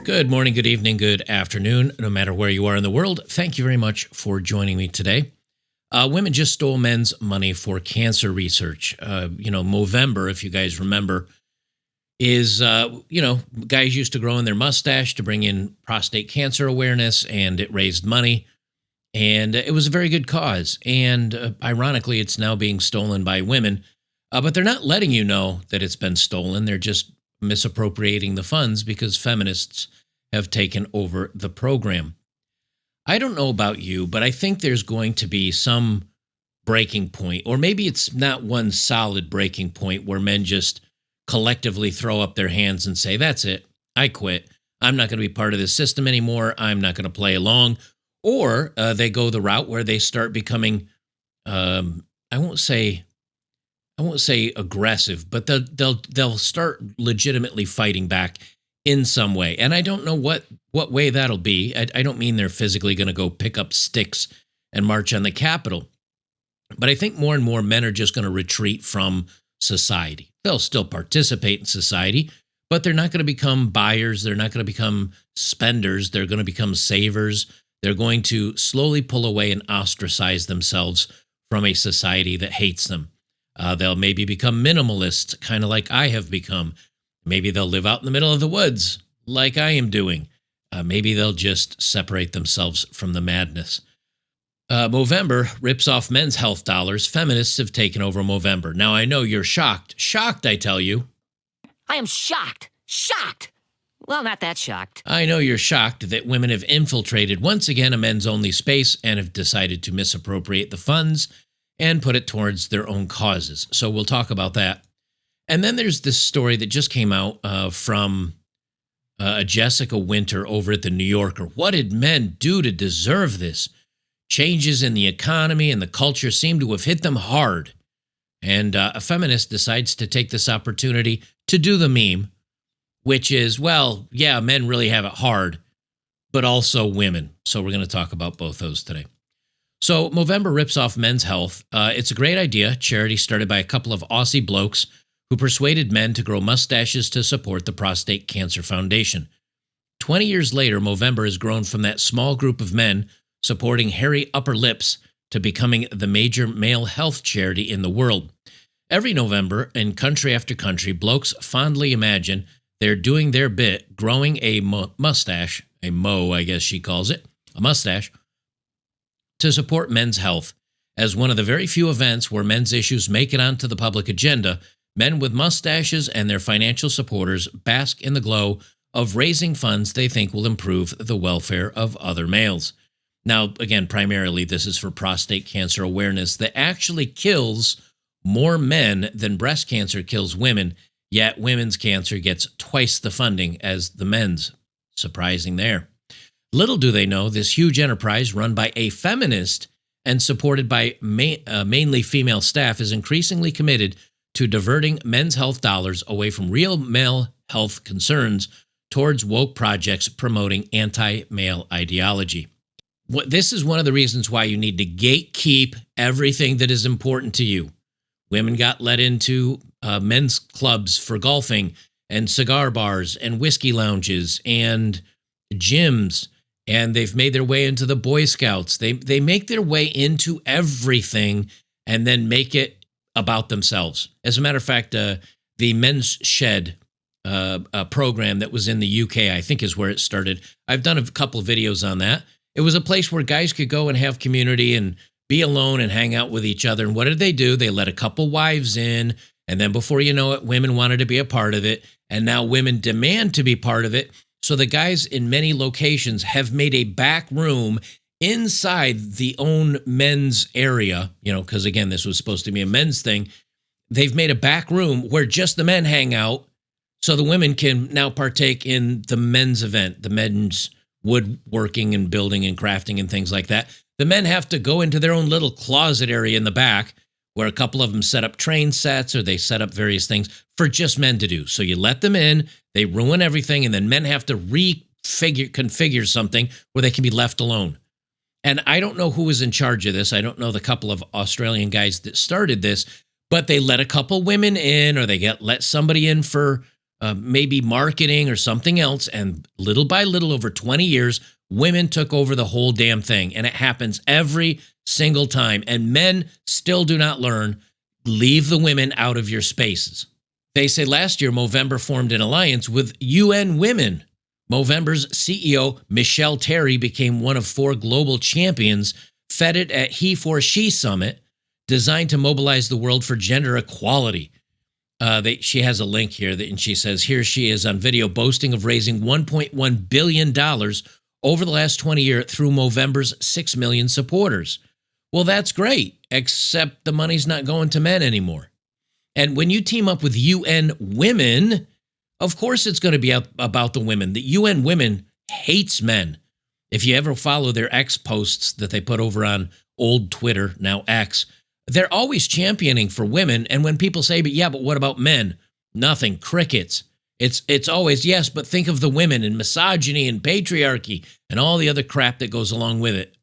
Good morning, good evening, good afternoon, no matter where you are in the world. Thank you very much for joining me today. Women just stole men's money for cancer research. Movember, if you guys remember, is, guys used to grow in their mustache to bring in prostate cancer awareness, and it raised money. And it was a very good cause. And ironically, it's now being stolen by women. But they're not letting you know that it's been stolen. They're just misappropriating the funds because feminists have taken over the program. I don't know about you, but I think there's going to be some breaking point, or maybe it's not one solid breaking point where men just collectively throw up their hands and say, that's it, I quit. I'm not going to be part of this system anymore. I'm not going to play along. Or they go the route where they start becoming, I won't say aggressive, but they'll start legitimately fighting back in some way. And I don't know what way that'll be. I don't mean they're physically going to go pick up sticks and march on the Capitol. But I think more and more men are just going to retreat from society. They'll still participate in society, but they're not going to become buyers. They're not going to become spenders. They're going to become savers. They're going to slowly pull away and ostracize themselves from a society that hates them. They'll maybe become minimalists, kind of like I have become. Maybe they'll live out in the middle of the woods, like I am doing. Maybe they'll just separate themselves from the madness. Movember rips off men's health dollars. Feminists have taken over Movember. Now, I know you're shocked. Shocked, I tell you. I am shocked. Shocked. Well, not that shocked. I know you're shocked that women have infiltrated once again a men's-only space and have decided to misappropriate the funds and put it towards their own causes. So we'll talk about that. And then there's this story that just came out from Jessica Winter over at the New Yorker. What did men do to deserve this? Changes in the economy and the culture seem to have hit them hard. And a feminist decides to take this opportunity to do the meme, which is, well, yeah, men really have it hard, but also women. So we're going to talk about both those today. So Movember rips off men's health. It's a great idea. Charity started by a couple of Aussie blokes who persuaded men to grow mustaches to support the Prostate Cancer Foundation. 20 years later, Movember has grown from that small group of men supporting hairy upper lips to becoming the major male health charity in the world. Every November, in country after country, blokes fondly imagine they're doing their bit, growing a mustache, a mo, I guess she calls it, a mustache, to support men's health. As one of the very few events where men's issues make it onto the public agenda, men with mustaches and their financial supporters bask in the glow of raising funds they think will improve the welfare of other males. Now, again, primarily this is for prostate cancer awareness that actually kills more men than breast cancer kills women, yet women's cancer gets twice the funding as the men's. Surprising there. Little do they know, this huge enterprise run by a feminist and supported by mainly female staff is increasingly committed to diverting men's health dollars away from real male health concerns towards woke projects promoting anti-male ideology. This is one of the reasons why you need to gatekeep everything that is important to you. Women got let into men's clubs for golfing and cigar bars and whiskey lounges and gyms, and they've made their way into the Boy Scouts. They make their way into everything and then make it about themselves. As a matter of fact, the Men's Shed program that was in the UK, I think is where it started. I've done a couple of videos on that. It was a place where guys could go and have community and be alone and hang out with each other. And what did they do? They let a couple wives in, and then before you know it, women wanted to be a part of it, and now women demand to be part of it. So the guys in many locations have made a back room inside the own men's area, because again, this was supposed to be a men's thing. They've made a back room where just the men hang out, so the women can now partake in the men's event, the men's woodworking and building and crafting and things like that. The men have to go into their own little closet area in the back where a couple of them set up train sets or they set up various things for just men to do. So you let them in, they ruin everything, and then men have to configure something where they can be left alone. And I don't know who was in charge of this. I don't know the couple of Australian guys that started this, but they let a couple women in, or they let somebody in for maybe marketing or something else. And little by little, over 20 years, women took over the whole damn thing. And it happens every single time. And men still do not learn. Leave the women out of your spaces. They say last year, Movember formed an alliance with UN Women. Movember's CEO, Michelle Terry, became one of 4 global champions feted at He for She Summit, designed to mobilize the world for gender equality. She has a link here, and she says, here she is on video boasting of raising $1.1 billion over the last 20 years through Movember's 6 million supporters. Well, that's great, except the money's not going to men anymore. And when you team up with UN Women, of course it's going to be about the women. The UN Women hates men. If you ever follow their X posts that they put over on old Twitter, now X, they're always championing for women. And when people say, but what about men? Nothing, crickets. It's always, yes, but think of the women and misogyny and patriarchy and all the other crap that goes along with it.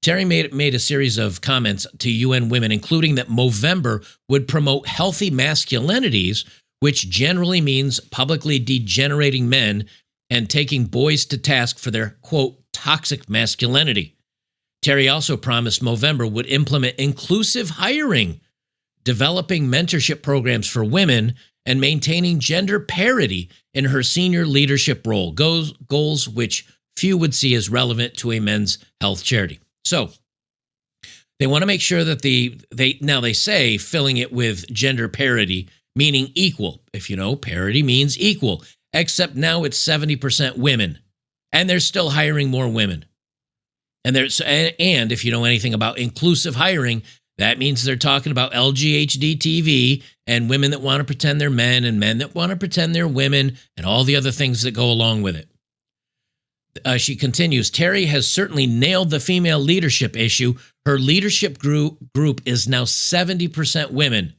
Terry made a series of comments to UN Women, including that Movember would promote healthy masculinities, which generally means publicly degenerating men and taking boys to task for their, quote, toxic masculinity. Terry also promised Movember would implement inclusive hiring, developing mentorship programs for women, and maintaining gender parity in her senior leadership role, goals which few would see as relevant to a men's health charity. So they want to make sure that they say filling it with gender parity, meaning equal. If you know, parity means equal, except now it's 70% women, and they're still hiring more women. And if you know anything about inclusive hiring, that means they're talking about LGHD TV and women that want to pretend they're men and men that want to pretend they're women and all the other things that go along with it. She continues, Terry has certainly nailed the female leadership issue. Her leadership group is now 70% women.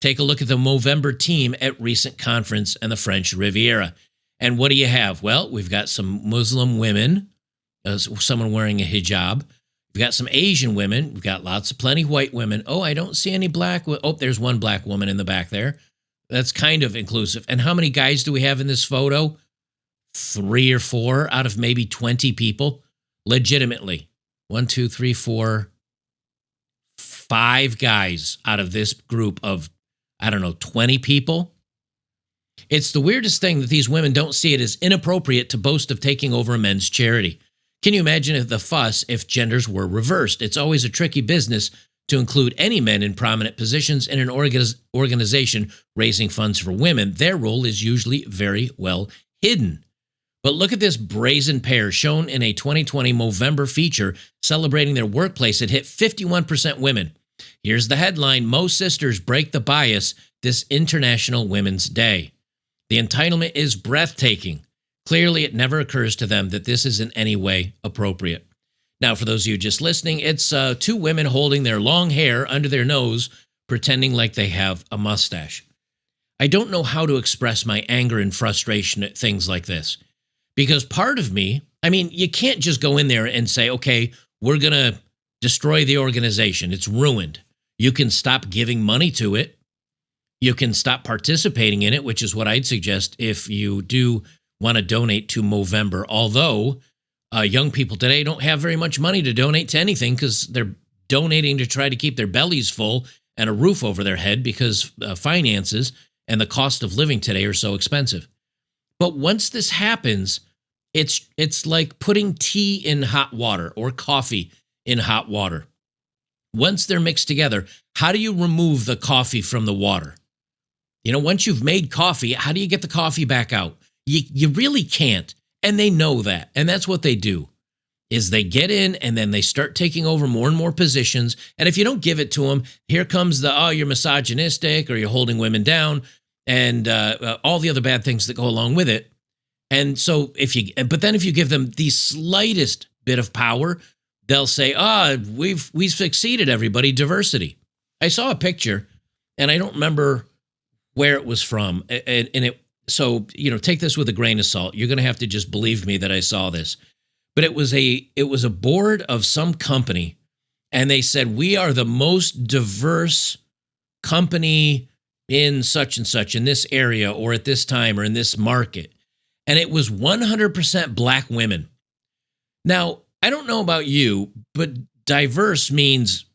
Take a look at the Movember team at recent conference in the French Riviera. And what do you have? Well, we've got some Muslim women, someone wearing a hijab. We've got some Asian women. We've got plenty white women. Oh, I don't see any black. Oh, there's one black woman in the back there. That's kind of inclusive. And how many guys do we have in this photo? 3 or 4 out of maybe 20 people. Legitimately. 1, 2, 3, 4, 5 guys out of this group of, 20 people. It's the weirdest thing that these women don't see it as inappropriate to boast of taking over a men's charity. Can you imagine the fuss if genders were reversed? It's always a tricky business to include any men in prominent positions in an organization raising funds for women. Their role is usually very well hidden. But look at this brazen pair shown in a 2020 Movember feature celebrating their workplace. It hit 51% women. Here's the headline: Mo sisters break the bias this International Women's Day. The entitlement is breathtaking. Clearly, it never occurs to them that this is in any way appropriate. Now, for those of you just listening, it's 2 women holding their long hair under their nose, pretending like they have a mustache. I don't know how to express my anger and frustration at things like this. Because part of me, you can't just go in there and say, okay, we're going to destroy the organization. It's ruined. You can stop giving money to it. You can stop participating in it, which is what I'd suggest if you do want to donate to Movember. Although young people today don't have very much money to donate to anything because they're donating to try to keep their bellies full and a roof over their head because finances and the cost of living today are so expensive. But once this happens, it's like putting tea in hot water or coffee in hot water. Once they're mixed together, how do you remove the coffee from the water? Once you've made coffee, how do you get the coffee back out? You really can't. And they know that. And that's what they do, is they get in and then they start taking over more and more positions. And if you don't give it to them, here comes you're misogynistic or you're holding women down and all the other bad things that go along with it. And so if you give them the slightest bit of power, they'll say, we've succeeded, everybody, diversity. I saw a picture and I don't remember where it was from. So take this with a grain of salt. You're going to have to just believe me that I saw this. But it was a board of some company, and they said, we are the most diverse company in such and such, in this area, or at this time, or in this market. And it was 100% black women. Now, I don't know about you, but diverse means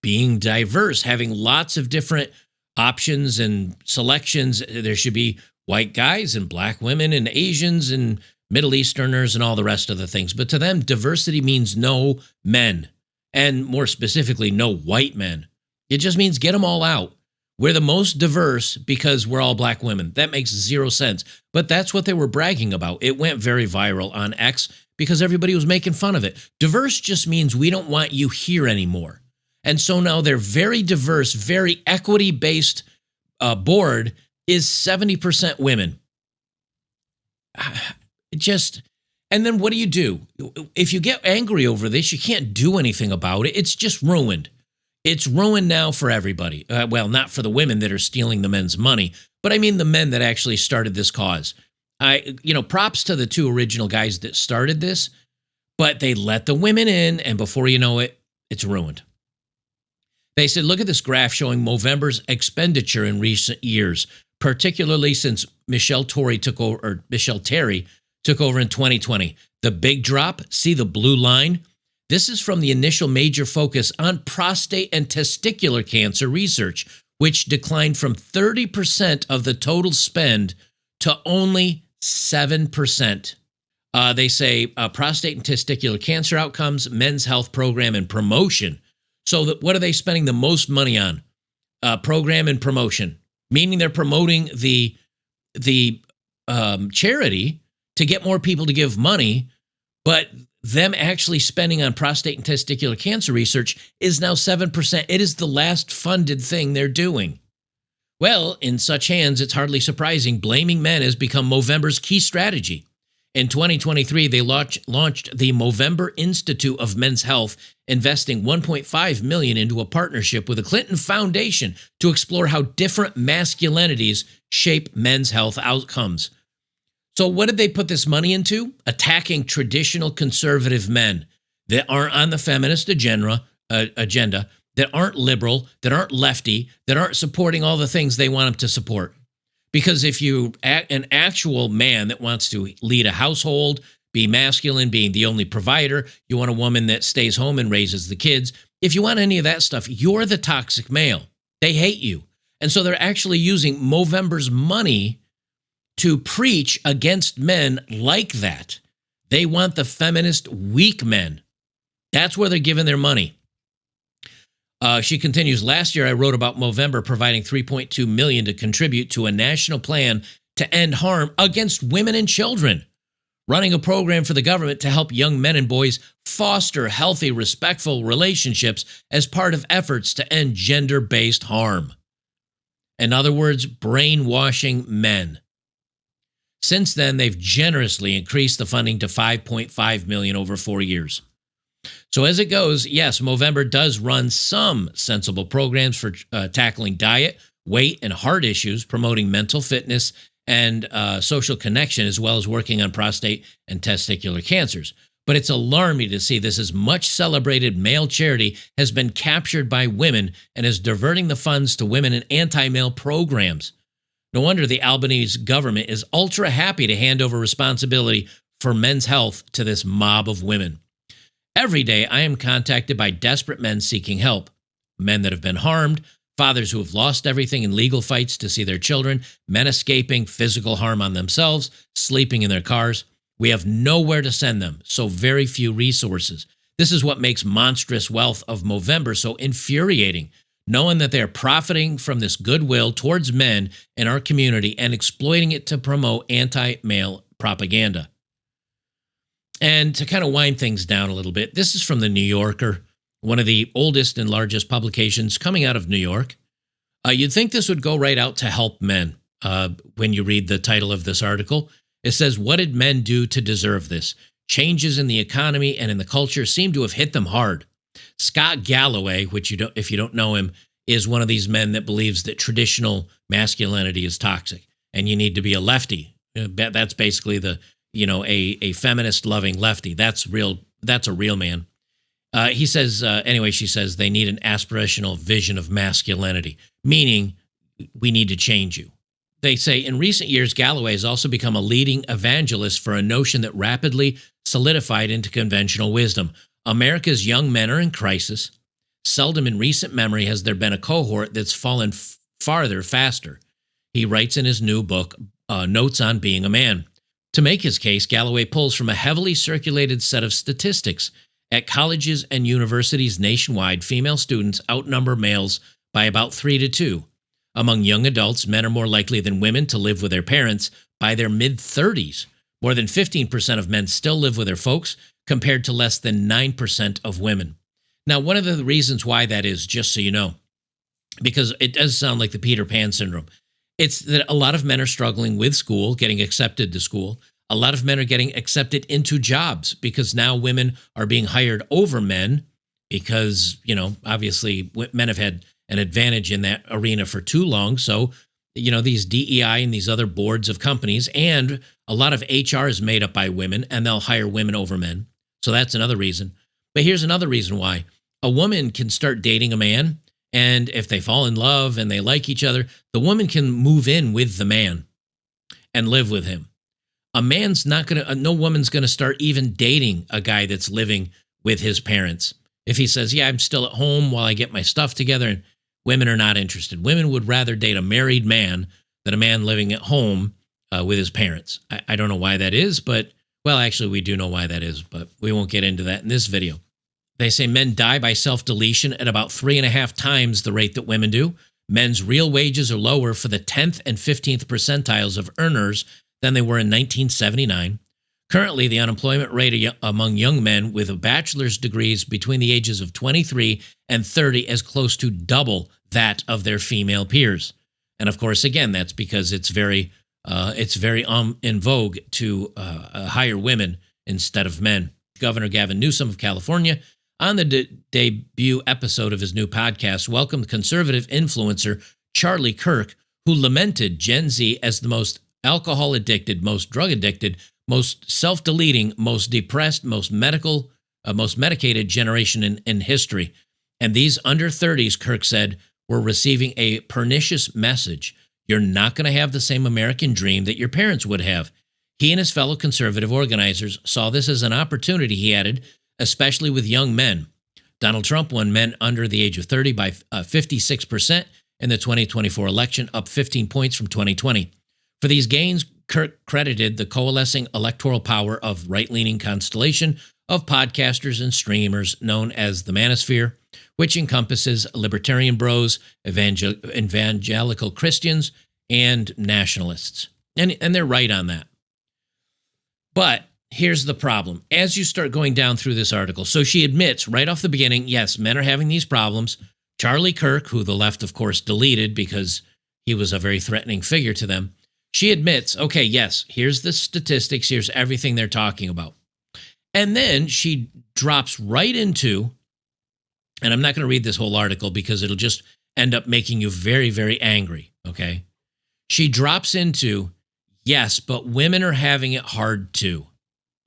being diverse, having lots of different options and selections. There should be white guys and black women and Asians and Middle Easterners and all the rest of the things. But to them, diversity means no men, and more specifically, no white men. It just means get them all out. We're the most diverse because we're all black women. That makes zero sense. But that's what they were bragging about. It went very viral on X because everybody was making fun of it. Diverse just means we don't want you here anymore. And so now they're very diverse, very equity-based board is 70% women. And then what do? If you get angry over this, you can't do anything about it. It's just ruined. It's ruined now for everybody. Well, not for the women that are stealing the men's money, but I mean the men that actually started this cause. Props to the two original guys that started this, but they let the women in, and before you know it, it's ruined. They said, look at this graph showing Movember's expenditure in recent years, particularly since Michelle Terry took over in 2020. The big drop, see the blue line? This is from the initial major focus on prostate and testicular cancer research, which declined from 30% of the total spend to only 7%. They say prostate and testicular cancer outcomes, men's health program, and promotion. So what are they spending the most money on? Program and promotion, meaning they're promoting the charity to get more people to give money, but them actually spending on prostate and testicular cancer research is now 7%. It is the last funded thing they're doing. Well, in such hands, it's hardly surprising blaming men has become Movember's key strategy. In 2023, they launched the Movember Institute of Men's Health, investing $1.5 million into a partnership with the Clinton Foundation to explore how different masculinities shape men's health outcomes. So what did they put this money into? Attacking traditional conservative men that aren't on the feminist agenda, that aren't liberal, that aren't lefty, that aren't supporting all the things they want them to support. Because if you an actual man that wants to lead a household, be masculine, being the only provider, you want a woman that stays home and raises the kids. If you want any of that stuff, you're the toxic male. They hate you. And so they're actually using Movember's money to preach against men like that. They want the feminist weak men. That's where they're giving their money. She continues, last year I wrote about Movember providing $3.2 million to contribute to a national plan to end harm against women and children, running a program for the government to help young men and boys foster healthy, respectful relationships as part of efforts to end gender-based harm. In other words, brainwashing men. Since then, they've generously increased the funding to $5.5 million over 4 years. So as it goes, yes, Movember does run some sensible programs for tackling diet, weight, and heart issues, promoting mental fitness and social connection, as well as working on prostate and testicular cancers. But it's alarming to see this as much celebrated male charity has been captured by women and is diverting the funds to women in anti-male programs. No wonder the Albanese government is ultra happy to hand over responsibility for men's health to this mob of women. Every day, I am contacted by desperate men seeking help, men that have been harmed, fathers who have lost everything in legal fights to see their children, men escaping physical harm on themselves, sleeping in their cars. We have nowhere to send them, so very few resources. This is what makes monstrous wealth of Movember so infuriating, knowing that they are profiting from this goodwill towards men in our community and exploiting it to promote anti-male propaganda. And to kind of wind things down a little bit, this is from the New Yorker, one of the oldest and largest publications coming out of New York. You'd think this would go right out to help men when you read the title of this article. It says, what did men do to deserve this? Changes in the economy and in the culture seem to have hit them hard. Scott Galloway, which if you don't know him, is one of these men that believes that traditional masculinity is toxic and you need to be a lefty. That's basically a feminist loving lefty. That's a real man. He says, she says they need an aspirational vision of masculinity, meaning, we need to change you. They say in recent years, Galloway has also become a leading evangelist for a notion that rapidly solidified into conventional wisdom. America's young men are in crisis. Seldom in recent memory has there been a cohort that's fallen farther faster. He writes in his new book, Notes on Being a Man. To make his case, Galloway pulls from a heavily circulated set of statistics. At colleges and universities nationwide, female students outnumber males by about 3 to 2. Among young adults, men are more likely than women to live with their parents by their mid-30s. More than 15% of men still live with their folks, compared to less than 9% of women. Now, one of the reasons why that is, just so you know, because it does sound like the Peter Pan syndrome, it's that a lot of men are struggling with school, getting accepted to school. A lot of men are getting accepted into jobs because now women are being hired over men because, obviously men have had an advantage in that arena for too long. So, these DEI and these other boards of companies, and a lot of HR is made up by women, and they'll hire women over men. So that's another reason. But here's another reason why. A woman can start dating a man, and if they fall in love and they like each other, the woman can move in with the man and live with him. A man's not going to, no woman's going to start even dating a guy that's living with his parents. If he says, yeah, I'm still at home while I get my stuff together, and women are not interested. Women would rather date a married man than a man living at home with his parents. I don't know why that is, but, well, actually, we do know why that is, but we won't get into that in this video. They say men die by self-deletion at about 3.5 times the rate that women do. Men's real wages are lower for the 10th and 15th percentiles of earners than they were in 1979. Currently, the unemployment rate among young men with bachelor's degrees between the ages of 23 and 30 is close to double that of their female peers. And of course, again, that's because it's very in vogue to hire women instead of men. Governor Gavin Newsom of California, on the debut episode of his new podcast, welcomed conservative influencer Charlie Kirk, who lamented Gen Z as the most alcohol-addicted, most drug-addicted, most self-deleting, most depressed, most medicated generation in history. And these under 30s, Kirk said, were receiving a pernicious message. You're not going to have the same American dream that your parents would have. He and his fellow conservative organizers saw this as an opportunity, he added, especially with young men. Donald Trump won men under the age of 30 by 56% in the 2024 election, up 15 points from 2020. For these gains, Kirk credited the coalescing electoral power of right-leaning constellation of podcasters and streamers known as the Manosphere, which encompasses libertarian bros, evangelical Christians, and nationalists. And they're right on that. But here's the problem. As you start going down through this article, so she admits right off the beginning, yes, men are having these problems. Charlie Kirk, who the left, of course, deleted because he was a very threatening figure to them, she admits, okay, yes, here's the statistics, here's everything they're talking about. And then she drops right into, and I'm not going to read this whole article because it'll just end up making you very, very angry, okay? She drops into, yes, but women are having it hard too.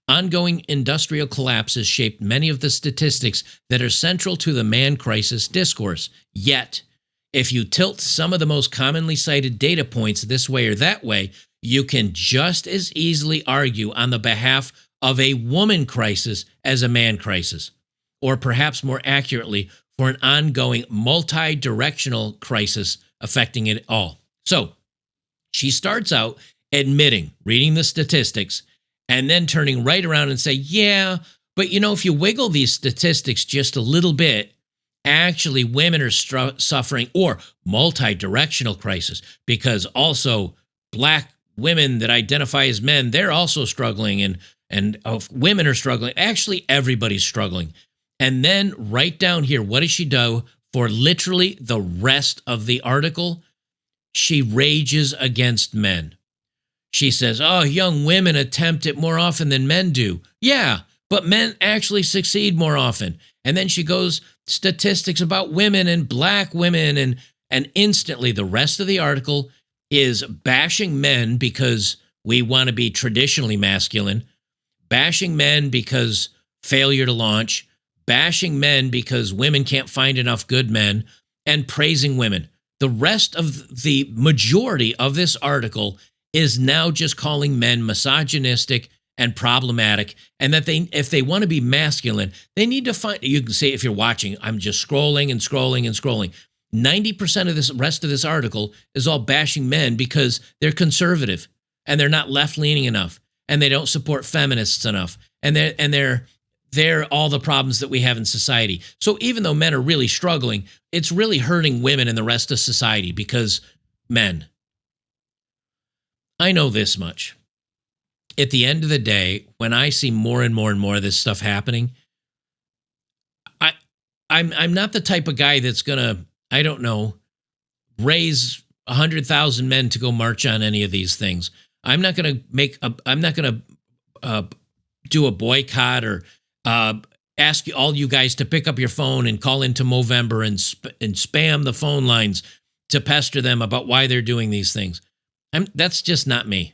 Ongoing industrial collapse has shaped many of the statistics that are central to the man crisis discourse. Yet, if you tilt some of the most commonly cited data points this way or that way, you can just as easily argue on the behalf of a woman crisis as a man crisis, or perhaps more accurately, for an ongoing multi-directional crisis affecting it all. So, she starts out admitting, reading the statistics, and then turning right around and say, yeah, but if you wiggle these statistics just a little bit, actually women are suffering, or multi-directional crisis, because also black women that identify as men, they're also struggling, and women are struggling. Actually, everybody's struggling. And then right down here, what does she do for literally the rest of the article? She rages against men. She says, oh, young women attempt it more often than men do. Yeah, but men actually succeed more often. And then she goes statistics about women and black women, and instantly the rest of the article is bashing men because we want to be traditionally masculine, bashing men because failure to launch, bashing men because women can't find enough good men, and praising women. The rest of the majority of this article is now just calling men misogynistic and problematic, and that if they want to be masculine, they need to find, you can say, if you're watching, I'm just scrolling and scrolling and scrolling. 90% of this rest of this article is all bashing men because they're conservative and they're not left-leaning enough and they don't support feminists enough and they're all the problems that we have in society. So even though men are really struggling, it's really hurting women and the rest of society because men. I know this much. At the end of the day, when I see more and more and more of this stuff happening, I'm not the type of guy that's gonna, I don't know, raise 100,000 men to go march on any of these things. I'm not gonna do a boycott or ask all you guys to pick up your phone and call into Movember and spam the phone lines to pester them about why they're doing these things. That's just not me.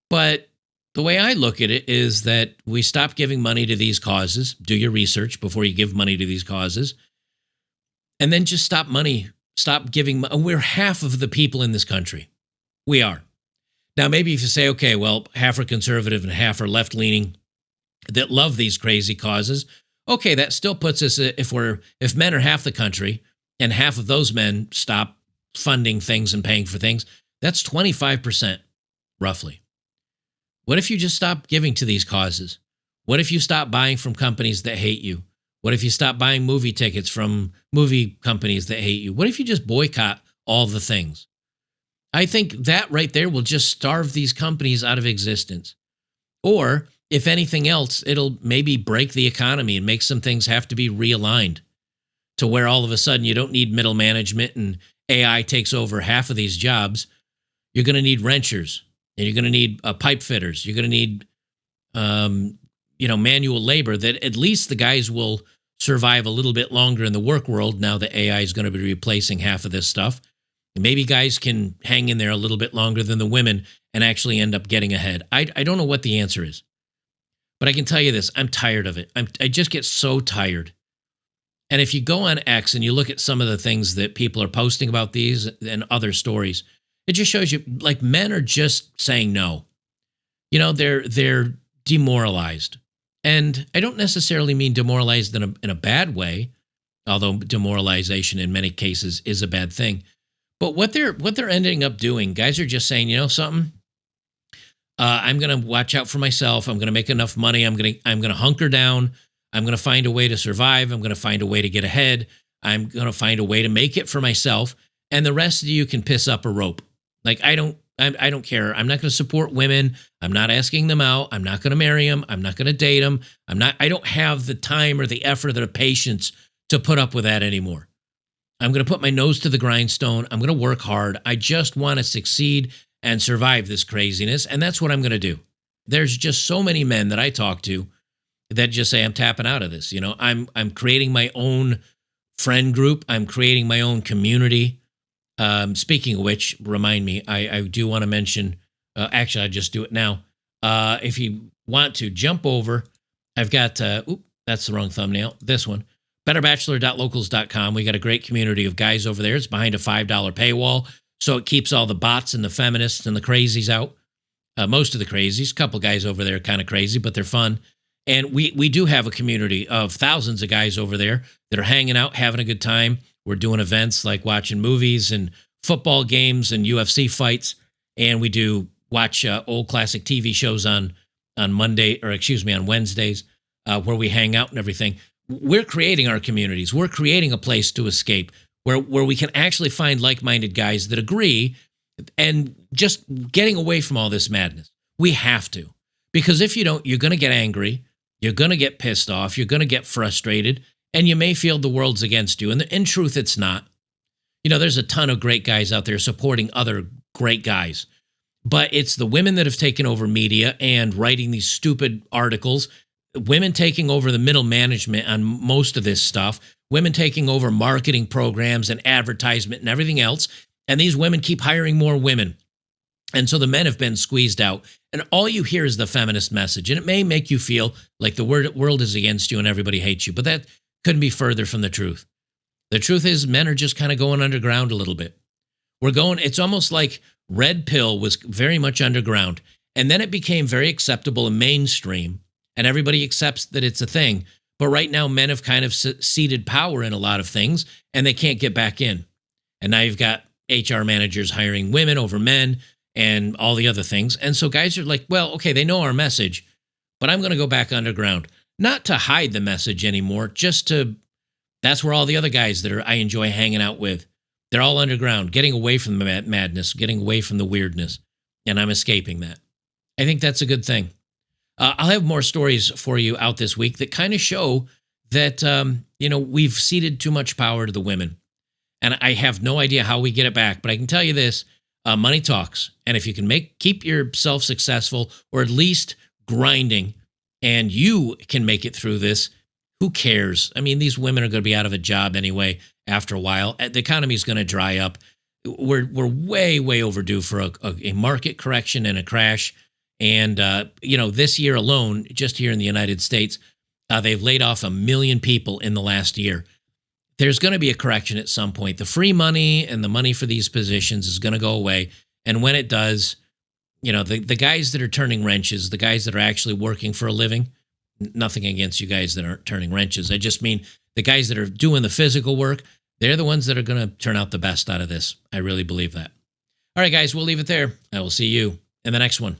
But the way I look at it is that we stop giving money to these causes. Do your research before you give money to these causes. And then just stop giving. We're half of the people in this country. We are. Now, maybe if you say, okay, well, half are conservative and half are left-leaning that love these crazy causes. Okay, that still puts us, if men are half the country and half of those men stop funding things and paying for things, that's 25%, roughly. What if you just stop giving to these causes? What if you stop buying from companies that hate you? What if you stop buying movie tickets from movie companies that hate you? What if you just boycott all the things? I think that right there will just starve these companies out of existence. Or, if anything else, it'll maybe break the economy and make some things have to be realigned to where all of a sudden you don't need middle management and AI takes over half of these jobs. You're going to need wrenchers. And you're going to need pipe fitters. You're going to need, manual labor that at least the guys will survive a little bit longer in the work world now that AI is going to be replacing half of this stuff. And maybe guys can hang in there a little bit longer than the women and actually end up getting ahead. I don't know what the answer is. But I can tell you this, I'm tired of it. I just get so tired. And if you go on X and you look at some of the things that people are posting about these and other stories, it just shows you, like, men are just saying no. They're demoralized. And I don't necessarily mean demoralized in a bad way, although demoralization in many cases is a bad thing. But what they're ending up doing, guys are just saying, you know something? I'm going to watch out for myself. I'm going to make enough money. I'm going to hunker down. I'm going to find a way to survive. I'm going to find a way to get ahead. I'm going to find a way to make it for myself. And the rest of you can piss up a rope. Like, I don't care. I'm not going to support women. I'm not asking them out. I'm not going to marry them. I'm not going to date them. I don't have the time or the effort or the patience to put up with that anymore. I'm going to put my nose to the grindstone. I'm going to work hard. I just want to succeed and survive this craziness. And that's what I'm going to do. There's just so many men that I talk to that just say, I'm tapping out of this. I'm creating my own friend group. I'm creating my own community. Speaking of which, remind me, I do want to mention, actually, I'll just do it now. If you want to jump over, I've got, that's the wrong thumbnail, this one, betterbachelor.locals.com. We got a great community of guys over there. It's behind a $5 paywall, so it keeps all the bots and the feminists and the crazies out. Most of the crazies, a couple guys over there are kind of crazy, but they're fun. And we do have a community of thousands of guys over there that are hanging out, having a good time. We're doing events like watching movies and football games and UFC fights. And we do watch old classic TV shows on Wednesdays, where we hang out and everything. We're creating our communities. We're creating a place to escape where we can actually find like-minded guys that agree and just getting away from all this madness. We have to. Because if you don't, you're going to get angry. You're going to get pissed off. You're going to get frustrated. And you may feel the world's against you. And in truth, it's not. There's a ton of great guys out there supporting other great guys. But it's the women that have taken over media and writing these stupid articles, women taking over the middle management on most of this stuff, women taking over marketing programs and advertisement and everything else. And these women keep hiring more women. And so the men have been squeezed out. And all you hear is the feminist message. And it may make you feel like the world is against you and everybody hates you. But that couldn't be further from the truth. The truth is, men are just kind of going underground a little bit. It's almost like red pill was very much underground. And then it became very acceptable and mainstream. And everybody accepts that it's a thing. But right now, men have kind of ceded power in a lot of things, and they can't get back in. And now you've got HR managers hiring women over men and all the other things. And so guys are like, well, okay, they know our message, but I'm going to go back underground. Not to hide the message anymore, that's where all the other guys that I enjoy hanging out with, they're all underground, getting away from the madness, getting away from the weirdness. And I'm escaping that. I think that's a good thing. I'll have more stories for you out this week that kind of show that, we've ceded too much power to the women. And I have no idea how we get it back, but I can tell you this, money talks. And if you can keep yourself successful, or at least grinding, and you can make it through this, who cares? I mean, these women are going to be out of a job anyway after a while. The economy is going to dry up. We're way, way overdue for a market correction and a crash. And, this year alone, just here in the United States, they've laid off 1 million people in the last year. There's going to be a correction at some point. The free money and the money for these positions is going to go away. And when it does, the guys that are turning wrenches, the guys that are actually working for a living, nothing against you guys that aren't turning wrenches. I just mean the guys that are doing the physical work, they're the ones that are going to turn out the best out of this. I really believe that. All right, guys, we'll leave it there. I will see you in the next one.